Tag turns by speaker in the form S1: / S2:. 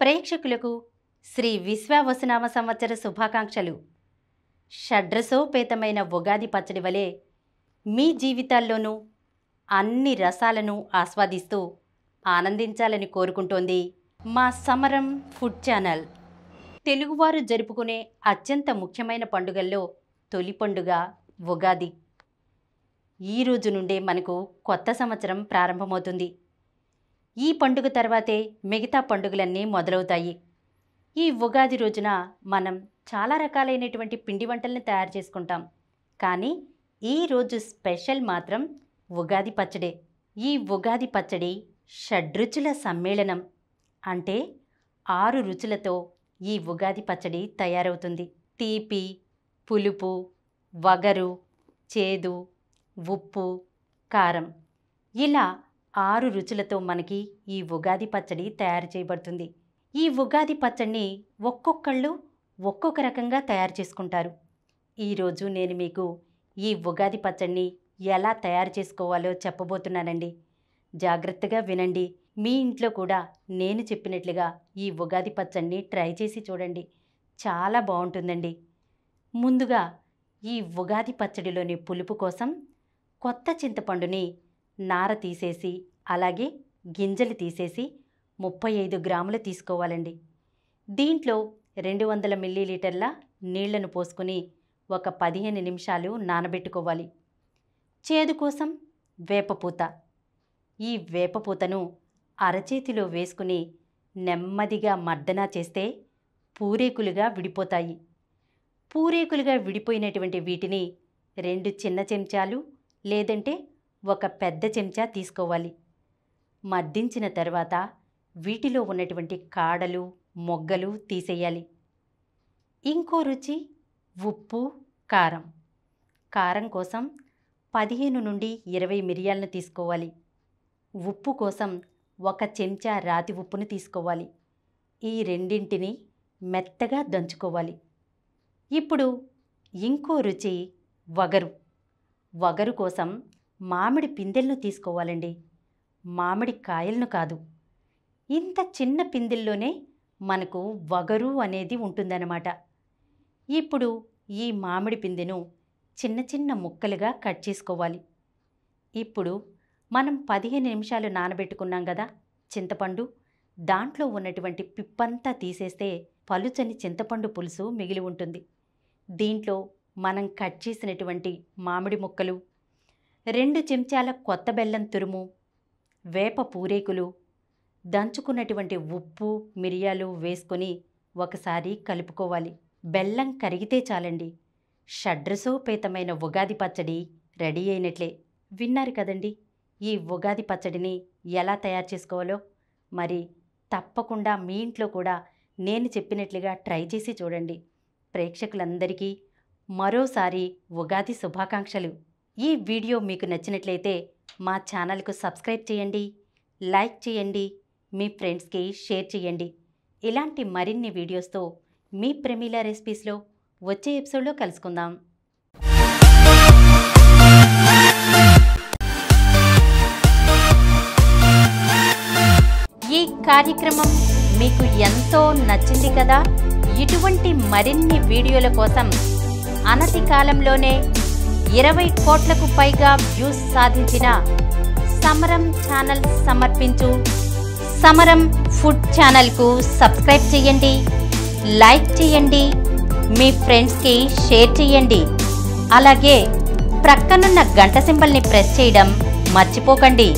S1: ప్రేక్షకులకు శ్రీ విశ్వావసునామ సంవత్సర శుభాకాంక్షలు. షడ్రసోపేతమైన ఉగాది పచ్చడి వలె మీ జీవితాల్లోనూ అన్ని రసాలను ఆస్వాదిస్తూ ఆనందించాలని కోరుకుంటోంది మా సమరం ఫుడ్ ఛానల్. తెలుగువారు జరుపుకునే అత్యంత ముఖ్యమైన పండుగల్లో తొలి పండుగ ఉగాది. ఈ రోజు నుండే మనకు కొత్త సంవత్సరం ప్రారంభమవుతుంది. ఈ పండుగ తర్వాతే మిగతా పండుగలన్నీ మొదలవుతాయి. ఈ ఉగాది రోజున మనం చాలా రకాలైనటువంటి పిండి వంటల్ని తయారు చేసుకుంటాం. కానీ ఈ రోజు స్పెషల్ మాత్రం ఉగాది పచ్చడే. ఈ ఉగాది పచ్చడి షడ్రుచుల సమ్మేళనం. అంటే 6 రుచులతో ఈ ఉగాది పచ్చడి తయారవుతుంది. తీపి, పులుపు, వగరు, చేదు, ఉప్పు, కారం, ఇలా 6 రుచులతో మనకి ఈ ఉగాది పచ్చడి తయారు చేయబడుతుంది. ఈ ఉగాది పచ్చడిని ఒక్కొక్కళ్ళు ఒక్కొక్క రకంగా తయారు చేసుకుంటారు. ఈరోజు నేను మీకు ఈ ఉగాది పచ్చడిని ఎలా తయారు చేసుకోవాలో చెప్పబోతున్నానండి. జాగ్రత్తగా వినండి. మీ ఇంట్లో కూడా నేను చెప్పినట్లుగా ఈ ఉగాది పచ్చడిని ట్రై చేసి చూడండి. చాలా బాగుంటుందండి. ముందుగా ఈ ఉగాది పచ్చడిలోని పులుపు కోసం కొత్త చింతపండుని నార తీసేసి అలాగే గింజలు తీసేసి 35 గ్రాములు తీసుకోవాలండి. దీంట్లో 200 మిల్లీలీటర్ల నీళ్లను పోసుకుని ఒక 15 నిమిషాలు నానబెట్టుకోవాలి. చేదు కోసం వేపపూత. ఈ వేపపూతను అరచేతిలో వేసుకుని నెమ్మదిగా మర్దనా చేస్తే పూరేకులుగా విడిపోతాయి. పూరేకులుగా విడిపోయినటువంటి వీటిని 2 చిన్న చెంచాలు లేదంటే ఒక పెద్ద చెంచా తీసుకోవాలి. మర్దించిన తర్వాత వీటిలో ఉన్నటువంటి కాడలు, మొగ్గలు తీసేయాలి. ఇంకో రుచి ఉప్పు, కారం. కారం కోసం 15 నుండి 20 మిరియాలను తీసుకోవాలి. ఉప్పు కోసం 1 చెంచా రాతి ఉప్పును తీసుకోవాలి. ఈ రెండింటిని మెత్తగా దంచుకోవాలి. ఇప్పుడు ఇంకో రుచి వగరు. వగరు కోసం మామిడి పిందెలను తీసుకోవాలండి. మామిడి కాయలను కాదు. ఇంత చిన్న పిందెల్లోనే మనకు వగరు అనేది ఉంటుందన్నమాట. ఇప్పుడు ఈ మామిడి పిందెను చిన్న చిన్న ముక్కలుగా కట్ చేసుకోవాలి. ఇప్పుడు మనం 15 నిమిషాలు నానబెట్టుకున్నాం కదా చింతపండు, దాంట్లో ఉన్నటువంటి పిప్పంతా తీసేస్తే పలుచని చింతపండు పులుసు మిగిలి ఉంటుంది. దీంట్లో మనం కట్ చేసినటువంటి మామిడి ముక్కలు, 2 చెంచాల కొత్త బెల్లం తురుము, వేప పూరేకులు, దంచుకున్నటువంటి ఉప్పు, మిరియాలు వేసుకొని ఒకసారి కలుపుకోవాలి. బెల్లం కరిగితే చాలండి. షడ్రసోపేతమైన ఉగాది పచ్చడి రెడీ అయినట్లే. విన్నారు కదండి ఈ ఉగాది పచ్చడిని ఎలా తయారు చేసుకోవాలో. మరి తప్పకుండా మీ ఇంట్లో కూడా నేను చెప్పినట్లుగా ట్రై చేసి చూడండి. ప్రేక్షకులందరికీ మరోసారి ఉగాది శుభాకాంక్షలు. ఈ వీడియో మీకు నచ్చినట్లయితే మా ఛానల్కు సబ్స్క్రైబ్ చేయండి, లైక్ చేయండి, మీ ఫ్రెండ్స్కి షేర్ చేయండి. ఇలాంటి మరిన్ని వీడియోస్తో మీ ప్రమీల రెసిపీస్లో వచ్చే ఎపిసోడ్లో కలుసుకుందాం. ఈ కార్యక్రమం మీకు ఎంతో నచ్చింది కదా. ఇటువంటి మరిన్ని వీడియోల కోసం అనతి కాలంలోనే 20 కోట్లకు పైగా వ్యూస్ సాధించిన సమరం ఛానల్ సమర్పించు సమరం ఫుడ్ ఛానల్కు సబ్స్క్రైబ్ చేయండి, లైక్ చేయండి, మీ ఫ్రెండ్స్కి షేర్ చేయండి. అలాగే ప్రక్కనున్న గంట సింబల్ని ప్రెస్ చేయడం మర్చిపోకండి.